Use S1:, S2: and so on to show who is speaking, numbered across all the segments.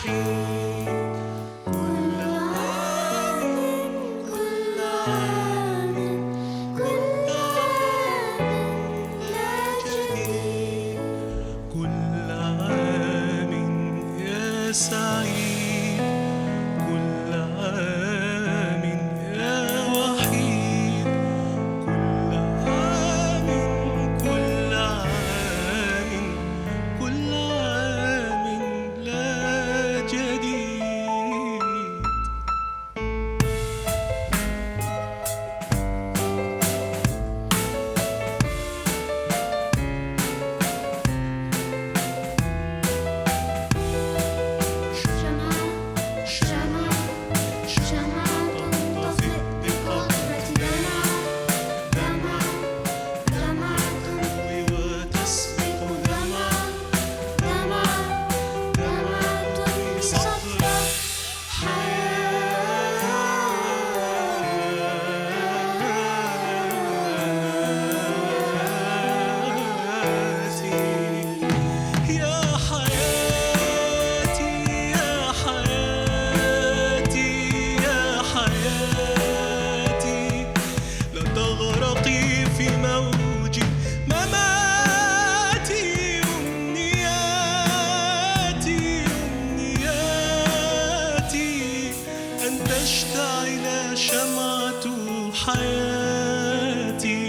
S1: وحيد. كل عام كل عام كل عام لا جديد. كل عام يا سعيد، كل عام يا وحيد. كل عام كل عام كل عام لا جديد.
S2: شمعة تنطفئ بقطرة دمعة تروي
S1: وتسبق
S2: دمعة تروي صفرة
S1: يا حياتي يا حياتي يا حياتي، لا تغرقي في موج مماتي. أمنياتي أن تشتعل شمعة حياتي.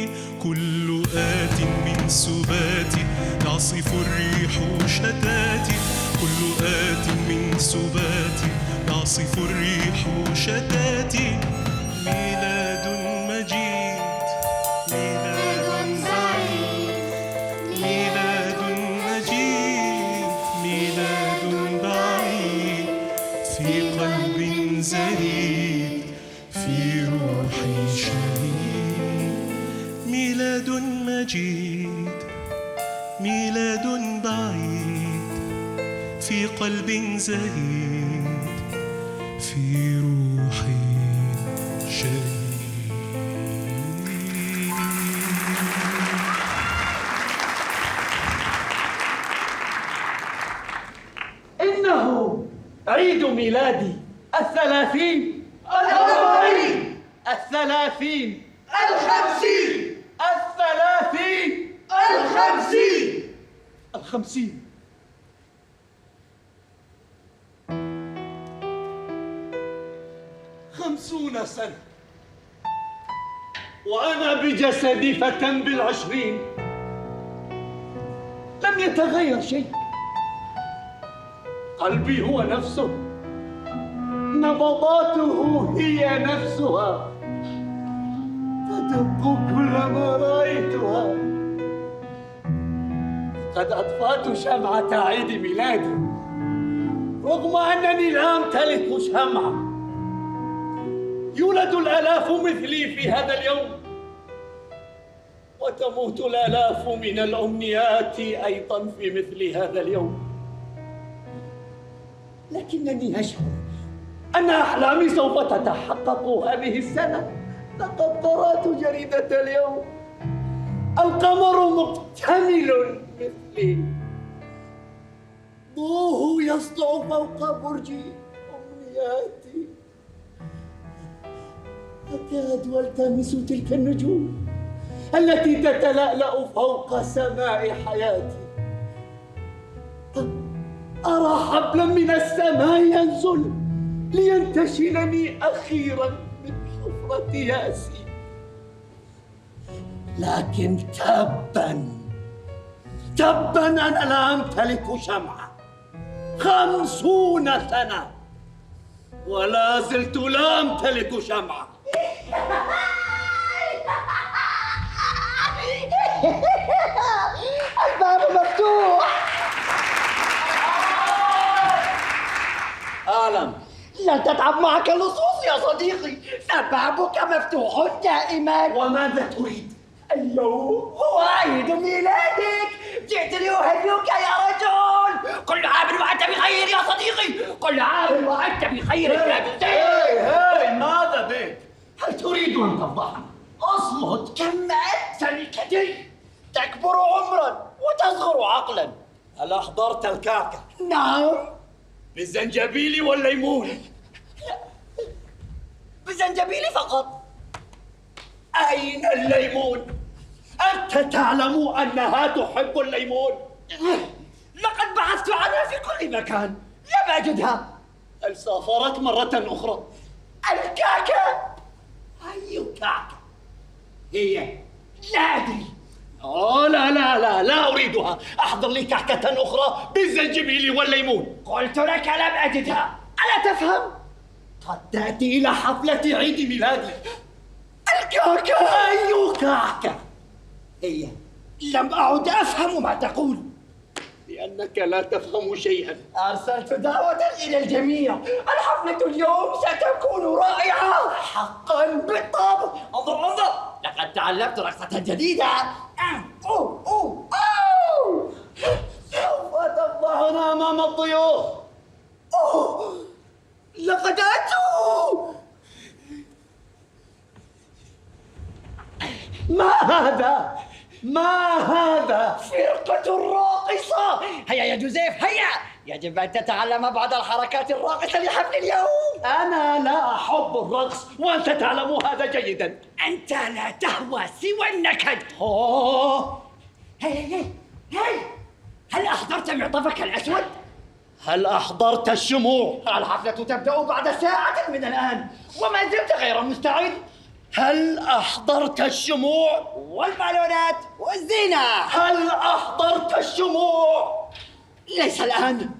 S1: كل آت من سباتي يعصف الريح شتاتي. كل آت من سباتي يعصف الريح شتاتي. ميلاد مجيد، ميلاد بعيد، ميلاد مجيد، ميلاد بعيد، في قلب زهيد، في روحي شهيد. ميلاد مجيد، ميلاد بعيد، في قلب زهيد، في روحي شهيد.
S3: إنه عيد ميلادي 30
S4: 40
S3: 30
S4: 50
S3: 30 50 50 سنة وأنا بجسدي فتى بالعشرين. لم يتغير شيء، قلبي هو نفسه، نبضاته هي نفسها، تدق كلما رأيتها. قد أطفأت شمعة عيد ميلادي رغم أنني لا أمتلك شمعة. يولد الآلاف مثلي في هذا اليوم، وتموت الآلاف من الأمنيات أيضا في مثل هذا اليوم. لكنني أشعر أن أحلامي سوف تتحقق هذه السنة. لقد قرأت جريدة اليوم، القمر مكتمل مثلي، ضوءه يسطع فوق برج أمنياتي. أكاد ألتمس تلك النجوم التي تتلألأ فوق سماء حياتي. أرى حبلا من السماء ينزل لينتشلني أخيرا من حفرة يأسي. لكن تبا أنا لا أمتلك شمعة. 50 سنة ولا زلت لا أمتلك شمعة.
S4: الباب مفتوح.
S3: أعلم.
S4: لا تتعب معك اللصوص يا صديقي، فبابك مفتوح دائما.
S3: وماذا تريد؟
S4: اليوم هو عيد ميلادك، جئت لأهنئك يا رجل. كل عام وأنت بخير يا صديقي، كل عام وأنت بخير يا بنتي.
S3: ماذا بك؟ هل تريد أن تفضحني؟ اصمت.
S4: كم أنت سلكتي، تكبر عمرا وتصغر عقلا.
S3: هل أحضرت الكعكة؟
S4: نعم.
S3: بالزنجبيل والليمون.
S4: بالزنجبيل فقط.
S3: أين الليمون؟ أنت تعلم أنها تحب الليمون.
S4: لقد بحثت عنها في كل مكان، لم أجدها.
S3: هل سافرت مرة أخرى؟
S4: الكعكة؟ أي كعكة؟ هي؟ لا أدري.
S3: لا لا لا لا أريدها. أحضر لي كعكة أخرى بالزنجبيل والليمون.
S4: قلت لك لم أجدها، ألا تفهم؟
S3: قد تأتي إلى حفلة عيد ميلادي.
S4: الكعكة؟
S3: أي كعكة؟
S4: هي. لم أعد أفهم ما تقول.
S3: لأنك لا تفهم شيئا.
S4: أرسلت دعوة إلى الجميع. الحفلة اليوم ستكون رائعة حقا بالطبع. انظر انظر، لقد تعلمت رقصة جديدة. أوه أوه أوه.
S3: سوف تفضحنا أمام الضيوف.
S4: أوه، لقد أتوا.
S3: ما هذا؟ ما هذا؟
S4: فرقة راقصة. هيا يا جوزيف هيا، يجب أن تتعلم بعض الحركات الراقصة لحفل اليوم.
S3: أنا لا أحب الرقص وأنت تعلم هذا جيدا.
S4: أنت لا تهوى سوى النكد. هي هل أحضرت معطفك الأسود؟
S3: هل أحضرت الشموع؟
S4: الحفلة تبدأ بعد ساعة من الآن وما زلت غير مستعد.
S3: هل أحضرت الشموع؟
S4: والبالونات والزينة.
S3: هل أحضرت الشموع؟
S4: ليس الآن.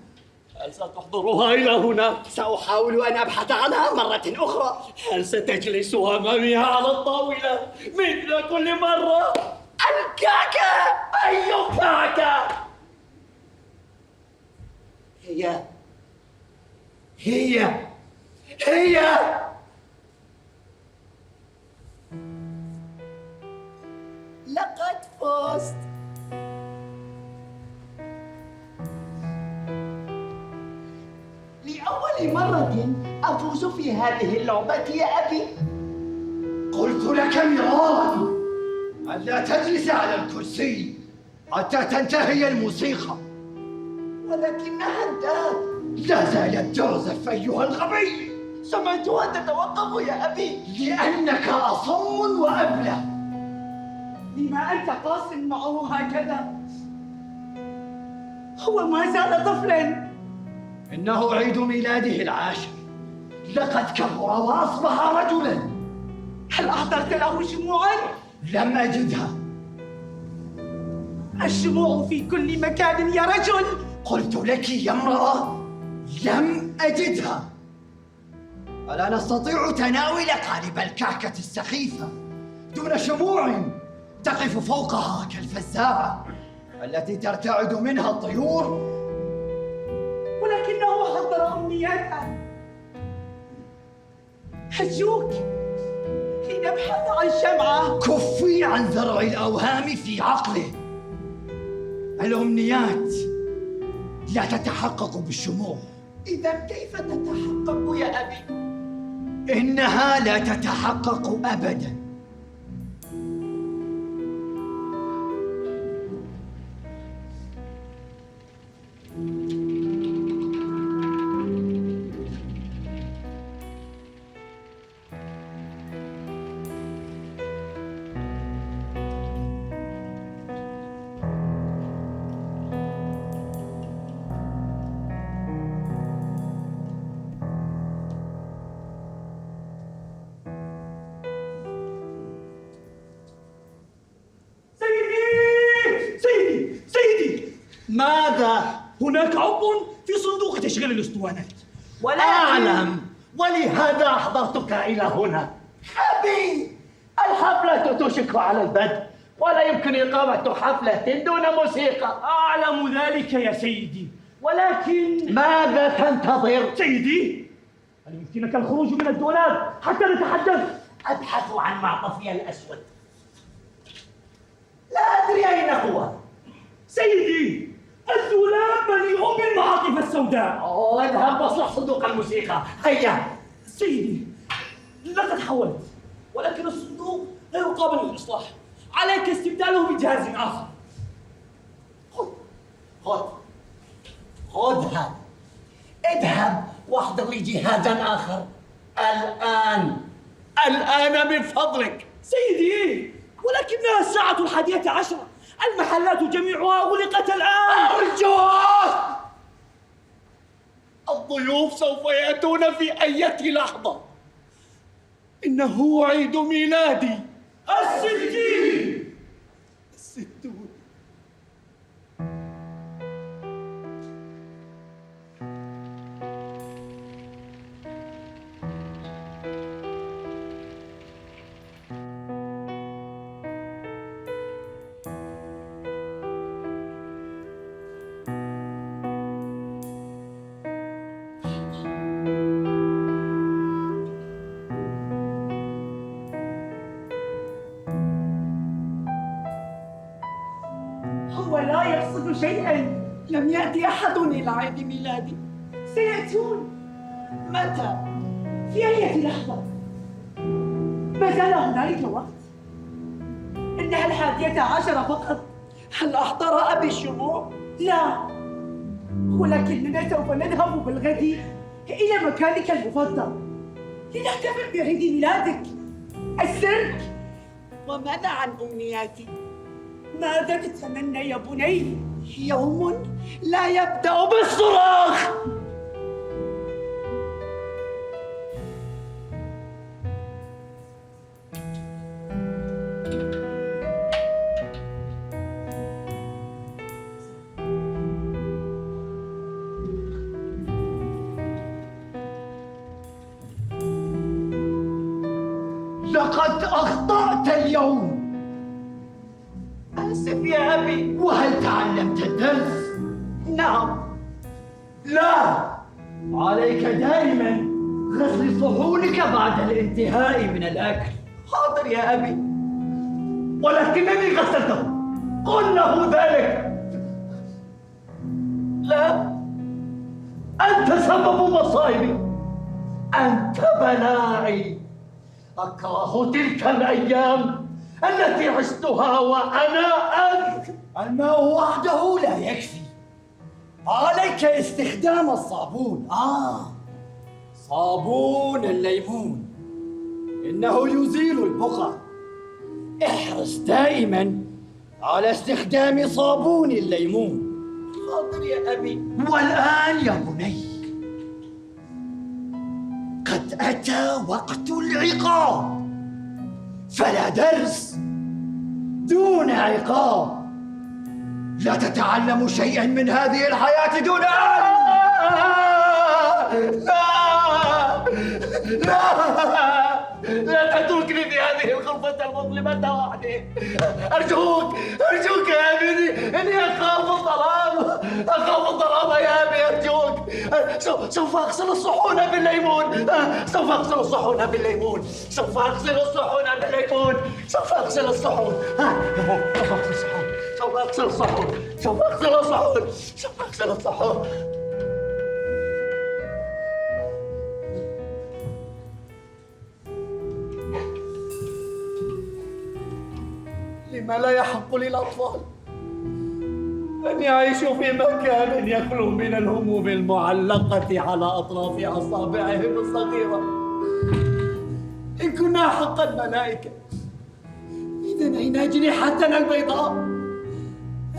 S3: هل ستحضرها إلى هنا؟
S4: سأحاول أن أبحث عنها مرة أخرى.
S3: هل ستجلس أمامي على الطاولة مثل كل مرة؟
S4: الكعكة.
S3: أي كعكة؟
S4: هي لقد فزت. لأول مرة أفوز في هذه اللعبة يا أبي. قلت لك مرارا ألا تجلس على الكرسي حتى تنتهي الموسيقى، ولكنها انتهت. لا زالت تعزف أيها الغبي. سمعتها تتوقف يا أبي. لأنك أصم وأبله. لما أنت قاس معه هكذا؟ هو ما زال طفلاً. إنه عيد ميلاده العاشر. لقد كبر وأصبح رجلاً. هل أحضرت له شموعاً؟ لم أجدها. الشموع في كل مكان يا رجل. قلت لك يا امرأة لم أجدها. ألا نستطيع تناول قالب الكعكة السخيفة دون شموع تقف فوقها كالفزاعة التي ترتعد منها الطيور؟ ولكنه حضر أمنياتها. أرجوك لنبحث عن شمعة. كفي عن زرع الأوهام في عقله. الأمنيات لا تتحقق بالشموع. إذا كيف تتحقق يا أبي؟ إنها لا تتحقق أبداً.
S3: ماذا؟
S5: هناك عضو في صندوق تشغيل الاسطوانات.
S3: ولا أعلم، ولهذا أحضرتك إلى هنا. أبي، الحفلة توشك على البدء، ولا يمكن إقامة حفلة دون موسيقى.
S5: أعلم ذلك يا سيدي، ولكن
S3: ماذا تنتظر؟
S5: سيدي، هل يمكنك الخروج من الدولاب حتى نتحدث؟
S3: أبحث عن معطفي الأسود. لا أدري أين هو.
S5: سيدي، الدولاب مليء بالمعاطف السوداء.
S3: اذهب واصلح صندوق الموسيقى. هيا.
S5: سيدي، لقد حاولت، ولكن الصندوق غير قابل للإصلاح. عليك استبداله بجهاز آخر.
S3: خذ هذا. اذهب واحضر لي جهازا آخر الآن من فضلك.
S5: سيدي، ولكنها الساعة 11. المحلات جميعها أغلقت الآن.
S3: أرجوك، الضيوف سوف يأتون في أي لحظة. إنه عيد ميلادي
S5: 60.
S3: 60.
S5: هو لا يقصد شيئا. لم يأتي أحد إلى عيد ميلادي. سيأتون. متى؟ في أي لحظة؟ ما زال هنالك وقت. إنها 11 فقط. هل أحضر أبي الشموع؟ لا، ولكننا سوف نذهب بالغد إلى مكانك المفضل لنحتفل بعيد ميلادك. السيرك. وماذا عن أمنياتي؟ ماذا تتمنى يا بني؟ يوم لا يبدأ بالصراخ.
S4: لقد أخطأت اليوم.
S3: آسف يا أبي.
S4: وهل تعلمت الدرس؟
S3: نعم.
S4: لا، عليك دائما غسل صحونك بعد الانتهاء من الأكل.
S3: حاضر يا أبي، ولكنني غسلته. قل له ذلك. لا، أنت سبب مصائبي، أنت بلاعي. أكره تلك الأيام التي عشتها وأنا أنت.
S4: الماء وحده لا يكفي، عليك استخدام الصابون. صابون الليمون، إنه يزيل البقع. احرص دائما على استخدام صابون الليمون.
S3: حاضر يا أبي.
S4: والآن يا بني، قد أتى وقت العقاب، فلا درس دون عقاب. لا تتعلم شيئا من هذه الحياة دون أن...
S3: لا تتركني في هذه الغرفة المظلمة وحدي. أرجوك يا أبي، إني أخاف الظلام. يا أبي، أرجوك. سوف أغسل الصحون بالليمون. سوف أغسل الصحون بالليمون. لما لا يحق للأطفال أن يعيشوا في مكان يخلو من الهموم المعلقة على أطراف أصابعهم الصغيرة؟ إن كنا حقا ملائكة، إذن أين أجنحتنا البيضاء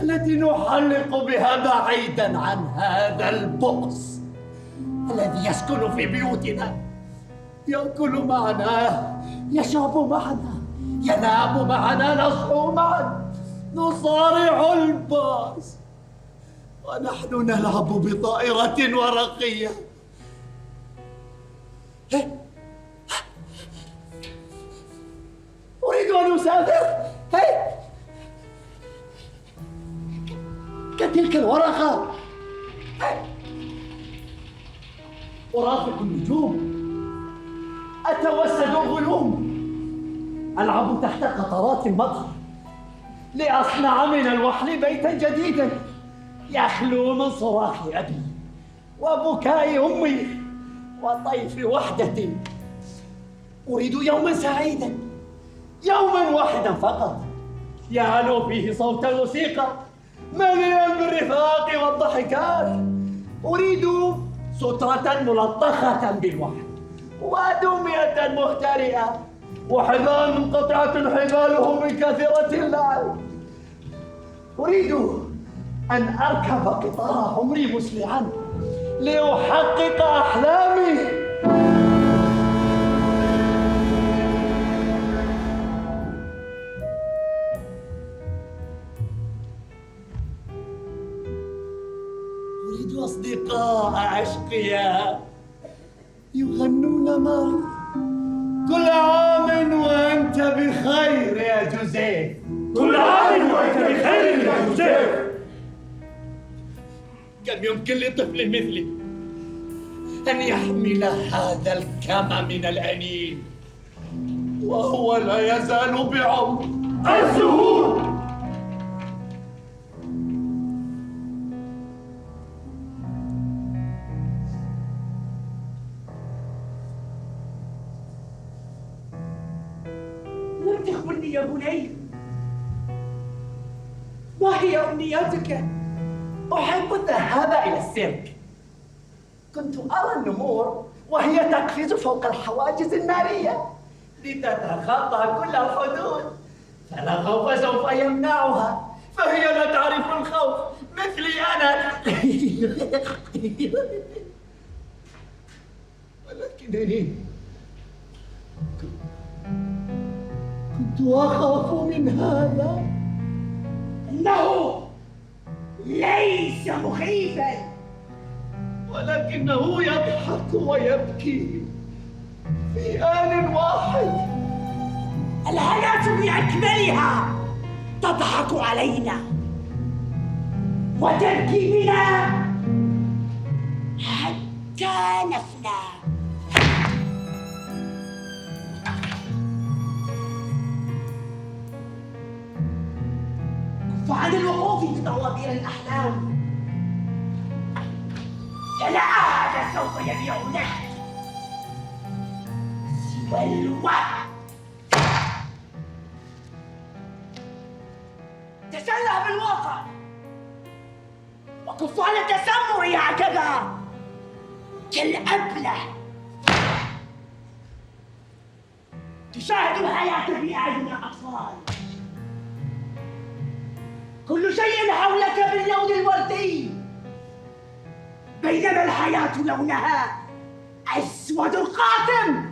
S3: التي نحلق بها بعيدا عن هذا البؤس الذي يسكن في بيوتنا، يأكل معنا، يشرب معنا، ينام معنا، نصحو معا، نصارع الباص، ونحن نلعب بطائرة ورقية. أريد أن أسافر. كتلك الورقة. أرافق النجوم، أتوسد الغيوم، ألعب تحت قطرات المطر لأصنع من الوحل بيتا جديدا يخلو من صراخ أبي وبكاء أمي وطيف وحدتي. أريد يوما سعيدا، يوما واحدا فقط يعلو فيه صوت الموسيقى مليئا بالرفاق والضحكات. أريد سترة ملطخة بالوحل، ودمية مهترئة، وحذاء منقطعة حباله من كثرة اللعب. أريد أن أركب قطار عمري مسرعا لأحقق أحلامي. أريد أصدقاء أشقياء يغنون معي. كل عام وأنت بخير يا جوزيف.
S5: كل عام وأنت بخير يا جوزيف.
S3: كم يمكن لطفل مثلي أن يحمل هذا الكم من الأنين وهو لا يزال بعمر
S5: الزهور. لم تخبرني يا بني، ما هي أمنياتك؟
S3: أحب الذهاب إلى السيرك. كنت أرى النمور وهي تقفز فوق الحواجز النارية لتتخطى كل الحدود، فلا خوف سوف يمنعها، فهي لا تعرف الخوف مثلي أنا. ولكنني كنت أخاف من هذا.
S5: إنه ليس مخيفا،
S3: ولكنه يضحك ويبكي في آن واحد.
S5: الحياة بأكملها تضحك علينا وتبكي بنا حتى نفنى. كف عن الوقوف في طوابير الأحلام، فلا أحد سوف يبيع لك سوى الوهم. تسلح بالواقع وكف عن التسمع هكذا كالأبله. تشاهد الحياة بأعين الأطفال، كل شيء حولك باللون الوردي، بينما الحياة لونها أسود قاتم.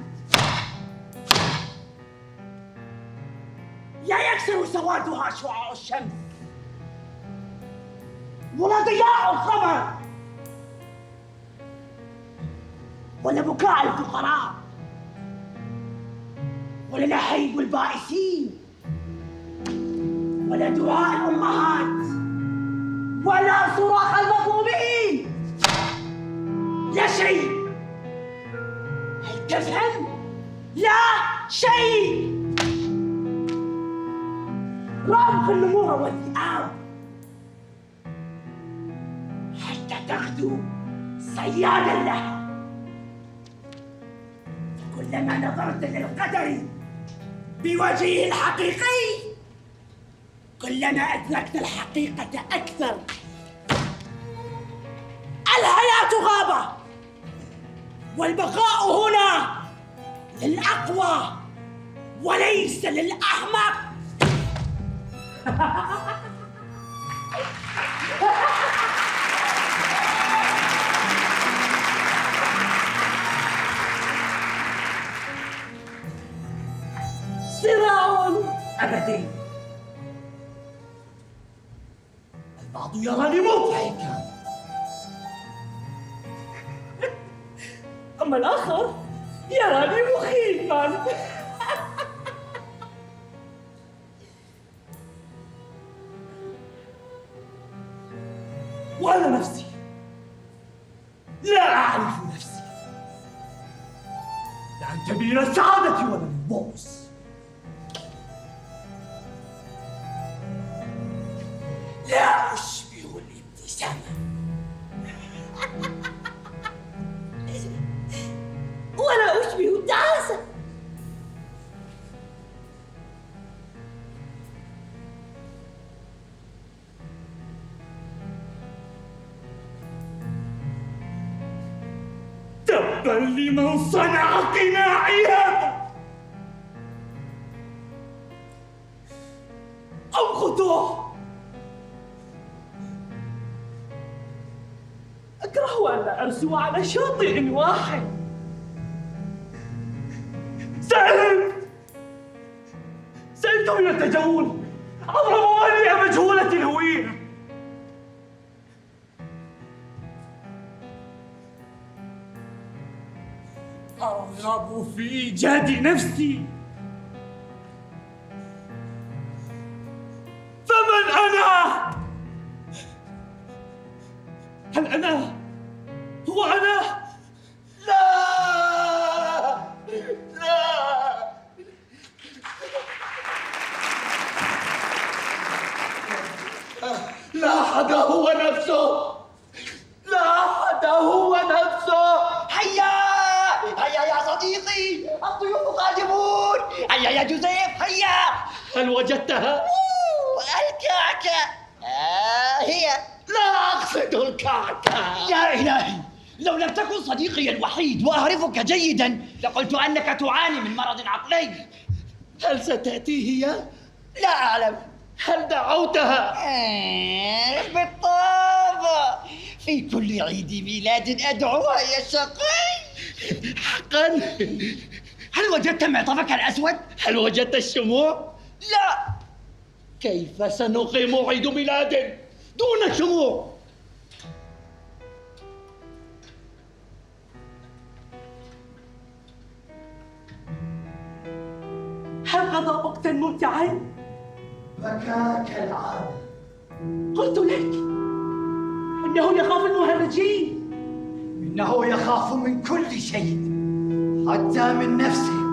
S5: لا يكسر سوادها شعاع الشمس ولا ضياء القمر ولا بكاء الفقراء ولا نحيب البائسين ولا دعاء الأمهات ولا صراخ المظلومين. لا شيء. هل تفهم؟ لا شيء. رغم النمور والذئاب حتى تغدو صيادا لها. كلما نظرت للقدر بوجهه الحقيقي كلما أدركت الحقيقة أكثر. الحياة غابة والبقاء هنا للأقوى وليس للأحمق. صراع أبدي. البعض يراني مضحكا أما الآخر يراني مخيفا. وأنا نفسي لا أعرف نفسي، لا أنتمي إلى السعادة ولا للبؤس. لا أشبه الابتسامة ولا أشبه التعاسة. تبا لمن صنع قناعها أو خطوه. أكره أن لا أرسو على شاطئ واحد. سئمت من التجول عبر موانئ مجهولة الهوية. أرغب في إيجاد نفسي، فمن أنا؟ هل أنا هو أنا؟ لا لا، لا حدا هو نفسه، لا حدا هو نفسه.
S4: هيا هيا يا صديقي، الضيوف قادمون. هيا يا جوزيف هيا.
S5: هل وجدتها؟
S4: الكعكة. هي.
S5: لا أقصد الكعكة.
S4: يا إلهي، لو لم تكن صديقي الوحيد وأعرفك جيدا لقلت أنك تعاني من مرض عقلي.
S5: هل ستأتي هي؟
S4: لا أعلم.
S5: هل دعوتها؟
S4: بالطبع، في كل عيد ميلاد أدعوها يا شقي.
S5: حقا؟
S4: هل وجدت معطفك الأسود؟
S5: هل وجدت الشموع؟
S4: لا.
S5: كيف سنقيم عيد ميلاد دون شموع؟ هل قضى وقتا ممتعا؟
S3: بكى كالعادة.
S5: قلت لك إنه يخاف المهرجين.
S4: إنه يخاف من كل شيء حتى من نفسه.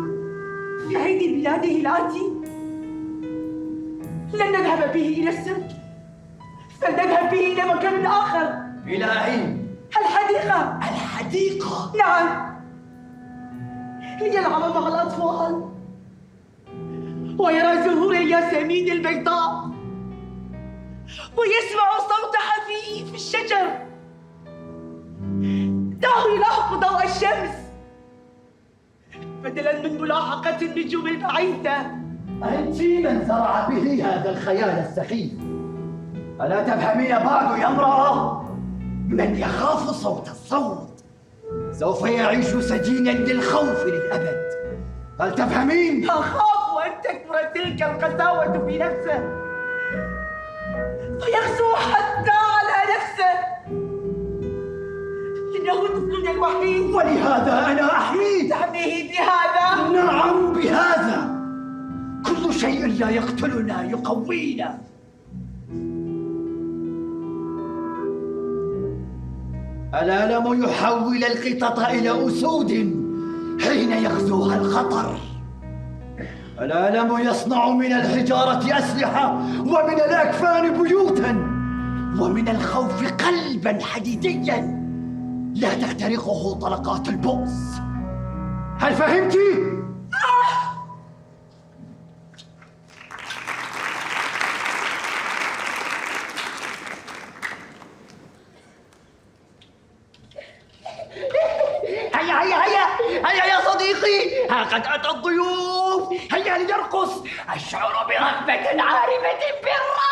S5: في عيد ميلاده الآتي لن نذهب به إلى السيرك، فلنذهب به إلى مكان آخر.
S4: إلى أين؟
S5: الحديقة.
S4: الحديقة؟
S5: نعم، ليلعب مع الأطفال ويرى زهور الياسمين البيضاء ويسمع صوت حفيف الشجر. دعه يلاحق ضوء الشمس بدلاً من ملاحقة النجوم البعيدة.
S4: أنت من زرع به هذا الخيال السخيف. ألا تفهمين بعد يا امرأة؟ من يخاف صوت الصوت سوف يعيش سجينا للخوف للأبد. هل تفهمين؟
S5: أخاف أن تكبر تلك القساوة في نفسه فيغزو حتى على نفسه. إنه طفلنا الوحيد
S4: ولهذا أنا أحميه.
S5: تحميه بهذا؟
S4: نعم بهذا. كل شيء لا يقتلنا يقوينا. الألم يحول القطط إلى أسود حين يغزوها الخطر. الألم يصنع من الحجارة أسلحة ومن الأكفان بيوتا ومن الخوف قلبا حديديا لا تخترقه طلقات البؤس. هل فهمتِ؟ هيا هيا هيا هيا يا صديقي، ها قد أتى الضيوف. هيا لنرقص. أشعر برغبة عارمة بالرقص.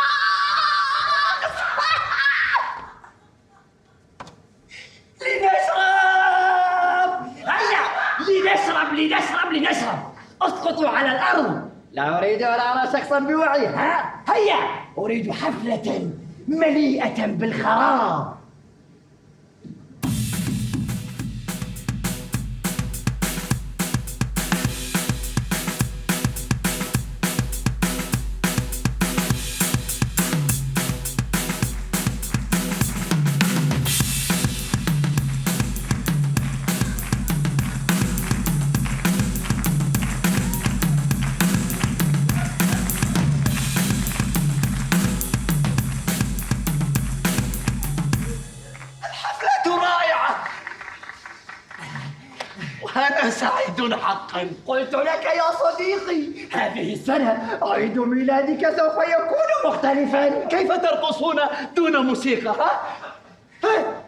S4: لنشرب. هيا لنشرب لنشرب لنشرب. اسقطوا على الأرض. لا أريد أن أرى شخصا بوعي. هيا أريد حفلة مليئة بالخراب.
S5: أنا سعيد حقا.
S4: قلت لك يا صديقي، هذه السنة عيد ميلادك سوف يكون مختلفا.
S5: كيف ترقصون دون موسيقى؟ ها؟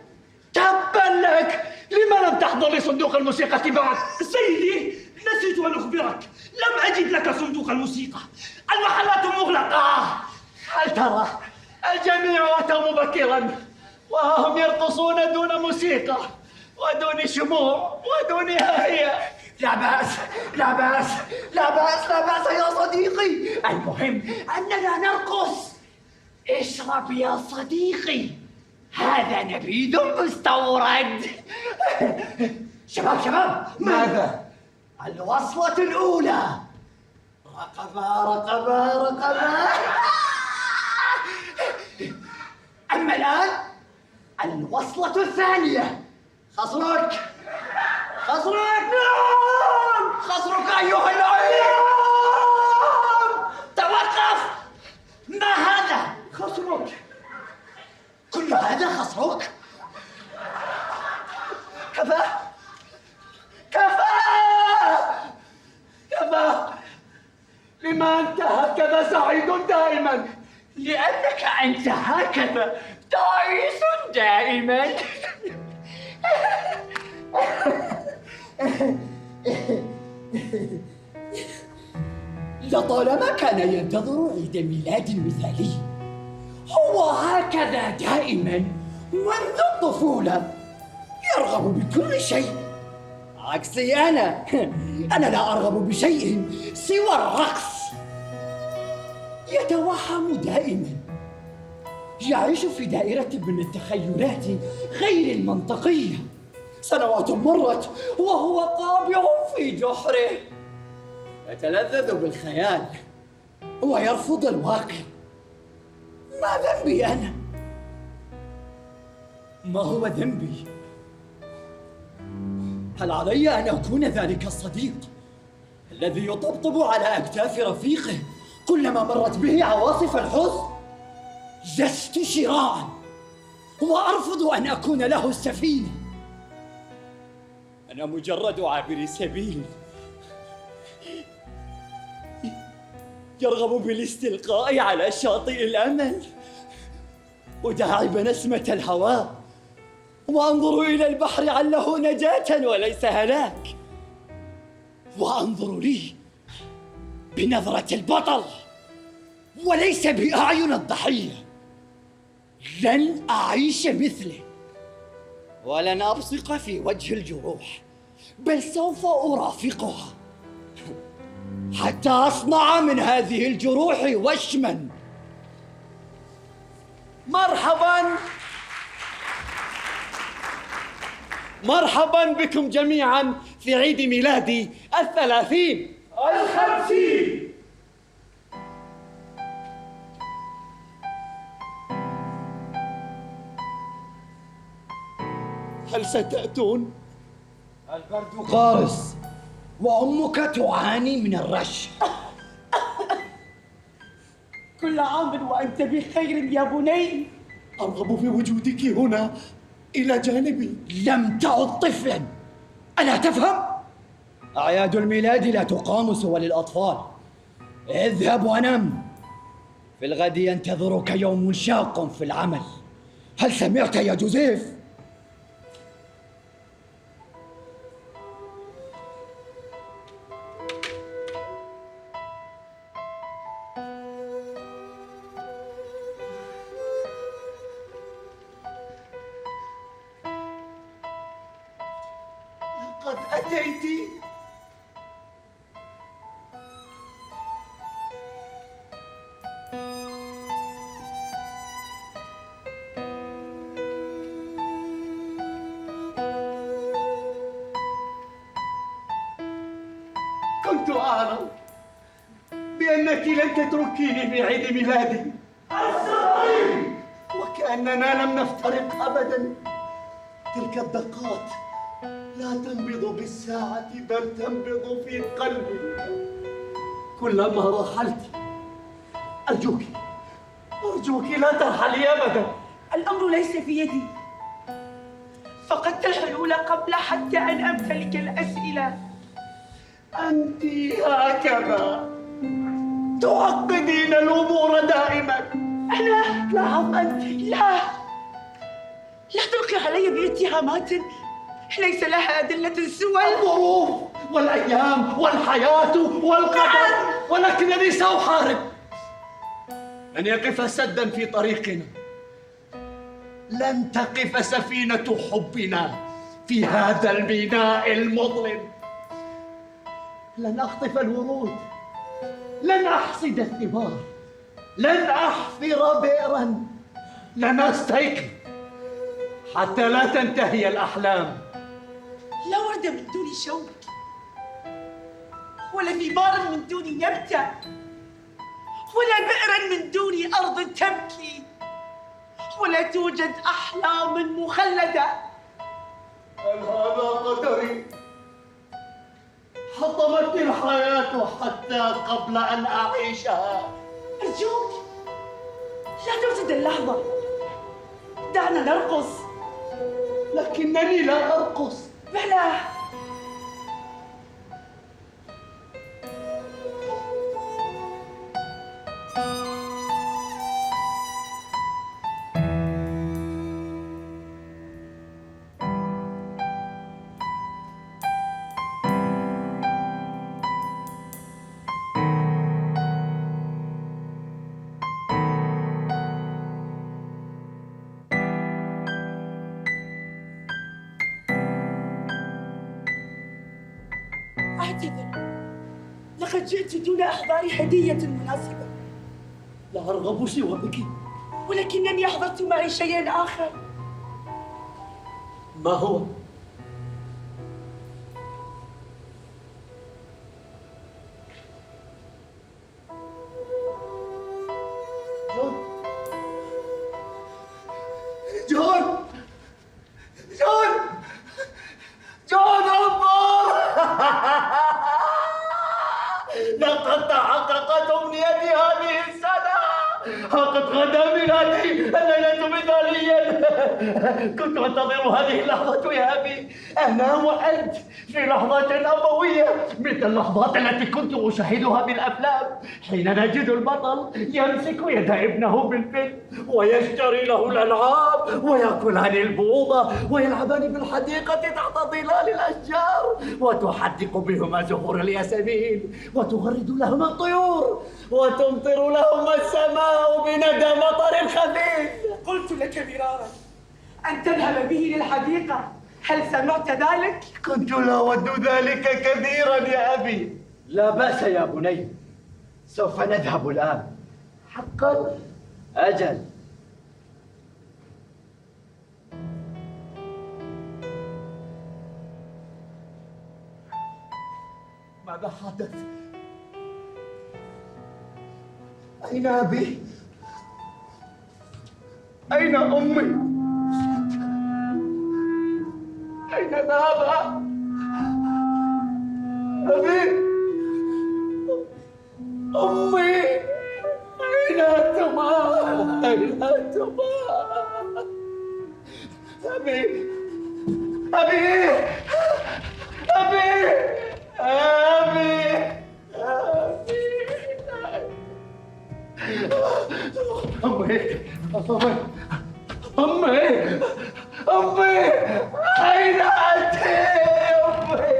S5: تبا لك، لما لم تحضر
S3: صندوق الموسيقى بعد؟
S5: سيدي، نسيت أن أخبرك، لم أجد لك صندوق الموسيقى، المحلات مغلقة.
S3: هل ترى الجميع أتوا مبكرا وهم يرقصون دون موسيقى ودون شموع ودون هي. لا بأس لا بأس لا بأس لا بأس يا صديقي، المهم أننا نرقص. اشرب يا صديقي، هذا نبيذ مستورد. شباب
S4: ماذا؟
S3: الوصلة الأولى، رقبة. أما الآن الوصلة الثانية. خصرك أيها اللعين. توقف. ما هذا؟
S5: خصرك.
S3: كل هذا خصرك؟ كفى. لما أنت هكذا سعيد دائما؟ لأنك أنت هكذا تعيس دائما. لطالما كان ينتظر عيد ميلاد مثالي. هو هكذا دائما منذ الطفولة، يرغب بكل شيء. عكسي أنا لا أرغب بشيء سوى الرقص. يتوهم دائما، يعيش في دائرة من التخيلات غير المنطقية. سنوات مرت وهو قابع في جحره، يتلذذ بالخيال ويرفض الواقع. ما ذنبي أنا؟ ما هو ذنبي؟ هل علي أن أكون ذلك الصديق الذي يطبطب على أكتاف رفيقه كلما مرت به عواصف الحزن؟ لست شراعا وأرفض أن أكون له السفينة. أنا مجرد عابر سبيل يرغب بالاستلقاء على شاطئ الأمل، أداعب نسمة الهواء وأنظر إلى البحر عله نجاة وليس هلاك، وأنظر لي بنظرة البطل وليس بأعين الضحية. لن أعيش مثله ولن أبصق في وجه الجروح، بل سوف أرافقها حتى أصنع من هذه الجروح وشما. مرحبا بكم جميعا في عيد ميلادي
S5: 50.
S3: هل ستأتون؟ البرد قارس وأمك تعاني من الرش.
S5: كل عام وأنت بخير يا بني.
S3: أرغب في وجودك هنا إلى جانبي. لم تعد طفلا، ألا تفهم؟ أعياد الميلاد لا تقام سوى للأطفال. اذهب ونم، في الغد ينتظرك يوم شاق في العمل. هل سمعت يا جوزيف؟ لقد أتيت. كنت أعلم بأنك لن تتركيني في عيد ميلادي. وكأننا لم نفترق أبدا. تلك الدقات لا تنبض بالساعة بل تنبض في قلبي كلما رحلت. أرجوك لا ترحلي أبدا.
S5: الأمر ليس في يدي، فقدت الحلول قبل حتى أن أمتلك الأسئلة.
S3: أنت هكذا تعقدين الأمور دائما.
S5: أنا نعم أنت. لا تلقي علي باتهامات ليس لها أدلة سوى
S3: الظروف والأيام والحياة والقدر، ولكنني سأحارب. لن يقف سدا في طريقنا، لن تقف سفينة حبنا في هذا الميناء المظلم. لن أخطف الورود، لن أحصد الثمار، لن أحفر بئرا، لن أستيقظ حتى لا تنتهي الأحلام.
S5: لا ورد من دون شوك، ولا ثمار من دون نبتة، ولا بئر من دون أرض تبكي، ولا توجد أحلام مخلدة.
S3: هل هذا قدري؟ حطمتني الحياة حتى قبل أن أعيشها.
S5: أرجوك لا تفسد اللحظة، دعنا نرقص.
S3: لكنني لا أرقص.
S5: بلى، أعتذر، لقد جئت دون إحضار هدية مناسبة.
S3: لا أرغب سوى بك.
S5: ولكنني أحضرت معي شيئا آخر.
S3: ما هو؟ جون جون جون انظر. لقد تحققت أمنيتي هذه السنة. قد غدا ميلادي الليلة مثاليا. كنت أنتظر هذه اللحظة يا أبي، أنا وأنت في لحظة أبوية مثل اللحظات التي كنت أشاهدها بالأفلام، حين نجد البطل يمسك يد ابنه بالفيلم ويشتري له الألعاب ويأكلان البوظة ويلعبان بالحديقة تحت ظلال الأشجار، وتحدق بهما زهور الياسمين وتغرد لهما الطيور وتمطر لهما السماء بندى مطر خفيف.
S5: قلت لك مرارا أن تذهب به للحديقة، هل سمعت ذلك؟
S3: كنت لا أود ذلك كثيرا يا أبي. لا بأس يا بني، سوف نذهب الآن. حقا؟ أجل. ماذا حدث؟ أين أبي؟ أين أمي؟ أين ذهب؟ أبي؟ أمي؟ أين أنتما؟ أين أنتما؟ أبي؟ أبي؟ أبي؟ أبي؟ أمي؟ أمي؟ أمي؟ أمي؟ أين أنت؟ أمي؟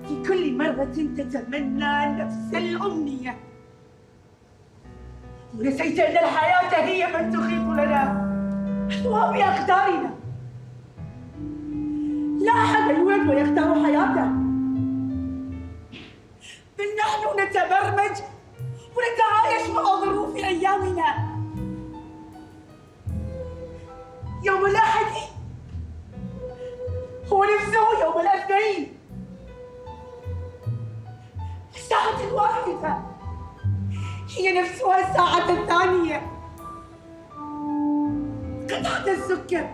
S5: في كل مرة تتمنى نفس الأمنية، ونسيت أن الحياة هي من تخيط لنا وبأقدارنا. لا أحد يولد ويختار حياته، بل نحن نتبرمج ونتعايش مع ظروف أيامنا. يوم الأحد هو نفسه يوم الاثنين، الساعة الواحدة هي نفسها الساعة الثانية، قطعة السكر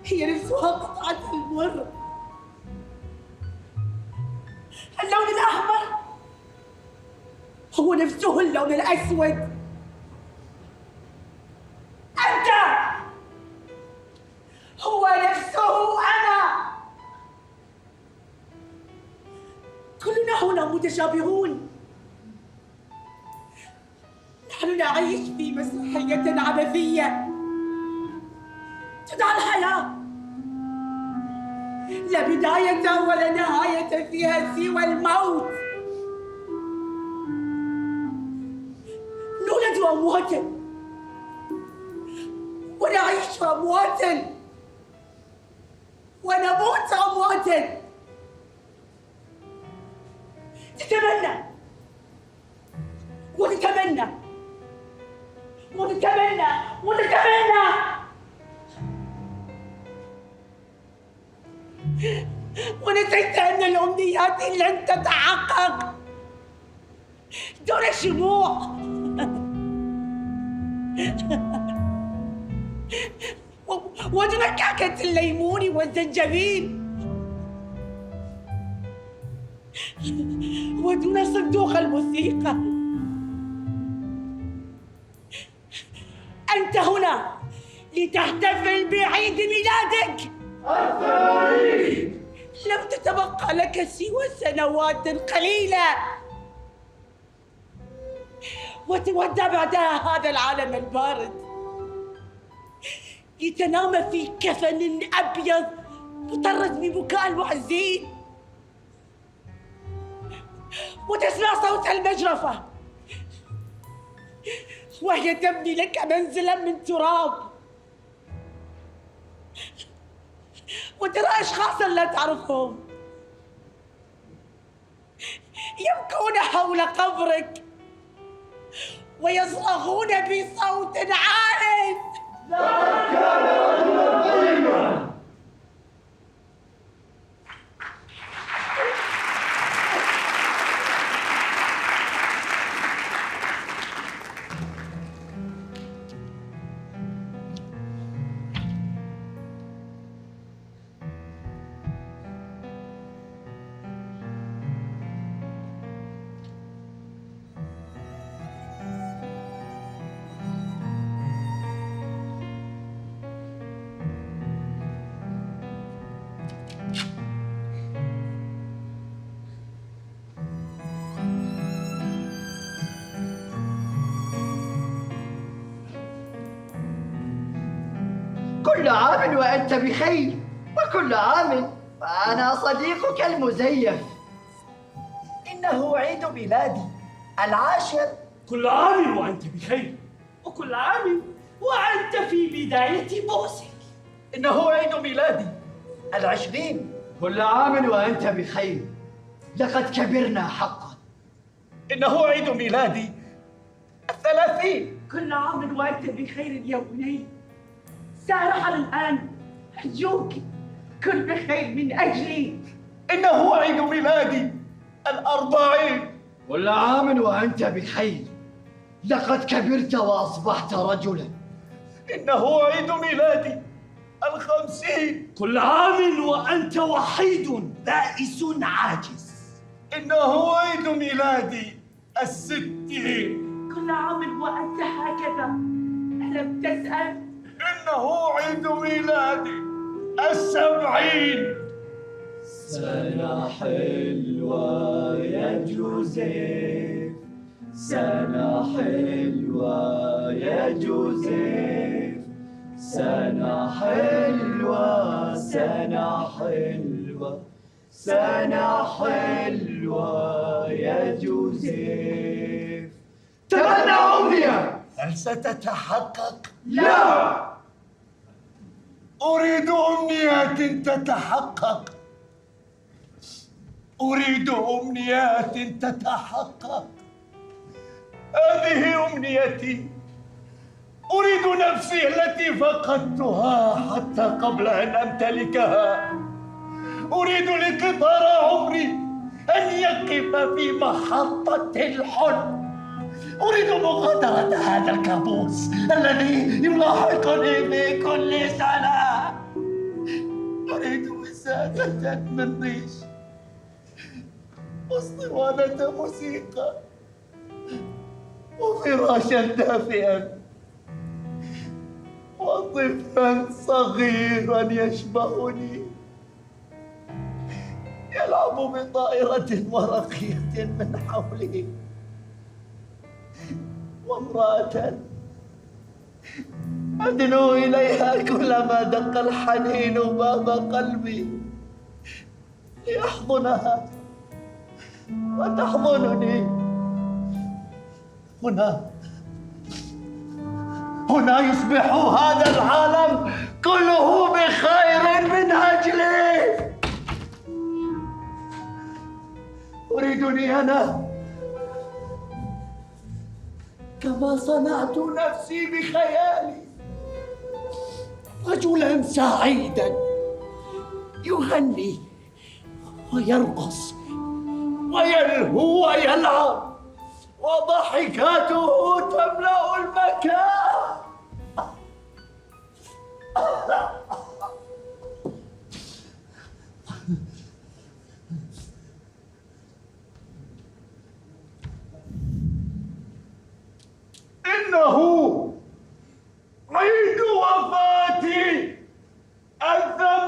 S5: هي نفسها قطعة المر، اللون الأحمر هو نفسه اللون الأسود. أنت هو نفسه أنا. كلنا هنا متشابهون، نحن نعيش في مسرحية عبثية تدعى الحياة، لا بداية ولا نهاية فيها سوى الموت. نولد أمواتا ونعيش أمواتا ونموت أمواتا. تتمنى ونتمنى ونتمنى ونتمنى، ونسيت أن الأمنيات لن تتحقق دون شموع ودون كعكة الليمون والزنجبيل ودون صندوق الموسيقى. أنت هنا لتحتفل بعيد ميلادك الثاني. لم تتبقى لك سوى سنوات قليلة وتودع بعدها هذا العالم البارد لتنام في كفن أبيض مطرز ببكاء المعزين وتسمع صوت المجرفة وهي تبني لك منزلا من تراب وترى أشخاصا لا تعرفهم يبكون حول قبرك ويصرخون بصوت عال.
S3: لقد كان رجلا طيبا.
S4: كل عام وأنت بخير، وكل عام وأنا صديقك المزيف.
S3: إنه عيد ميلادي 10.
S5: كل عام وأنت بخير، وكل عام وأنت في بداية بوسك.
S3: إنه عيد ميلادي 20.
S4: كل عام وأنت بخير، لقد كبرنا حقا.
S3: إنه عيد ميلادي 30.
S5: كل عام وأنت بخير يا بني. سأرحل الآن، أرجوك كن بخير من أجلي.
S3: إنه عيد ميلادي 40.
S4: كل عام وأنت بخير، لقد كبرت وأصبحت رجلا.
S3: إنه عيد ميلادي 50.
S5: كل عام وأنت وحيد بائس عاجز.
S3: إنه عيد ميلادي 60.
S5: كل عام وأنت هكذا، ألم تسأل؟
S3: إنه عيد ميلادي 70.
S4: سنة حلوة يا جوزيف، سنة حلوة يا جوزيف، سنة حلوة، سنة حلوة، سنة حلوة يا جوزيف. تمنى أمنية.
S3: هل ستتحقق؟
S4: لا.
S3: أريد أمنيات تتحقق. أريد أمنيات تتحقق. هذه أمنيتي. أريد نفسي التي فقدتها حتى قبل أن أمتلكها. أريد لقطار عمري أن يقف في محطة الحلم. أريد مغادرة هذا الكابوس الذي يلاحقني في كل سنة. أريد وسادة من ريش واسطوانة موسيقى وفراشا دافئا وطفلا صغيرا يشبهني يلعب بطائرة ورقية من حولي وامرأة أدنو إليها كلما دق الحنين باب قلبي ليحضنها وتحضنني. هنا يصبح هذا العالم كله بخير من أجلي. أريدني أنا كما صنعت نفسي بخيالي رجلا سعيدا يغني ويرقص ويلهو ويلعب وضحكاته تملأ المكان. إنه عيد وفاتي 80.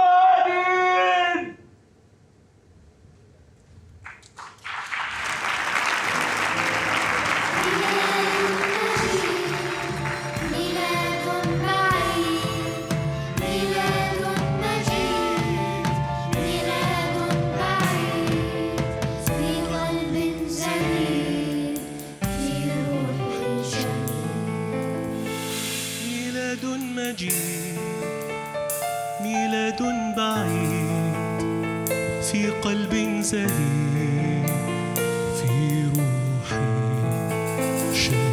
S2: ميلاد بعيد، ميلاد مجيد، ميلاد بعيد في قلب زهيد، في روح شهيد.
S1: ميلاد مجيد، ميلاد بعيد في قلب زهيد، في روحي شهيد.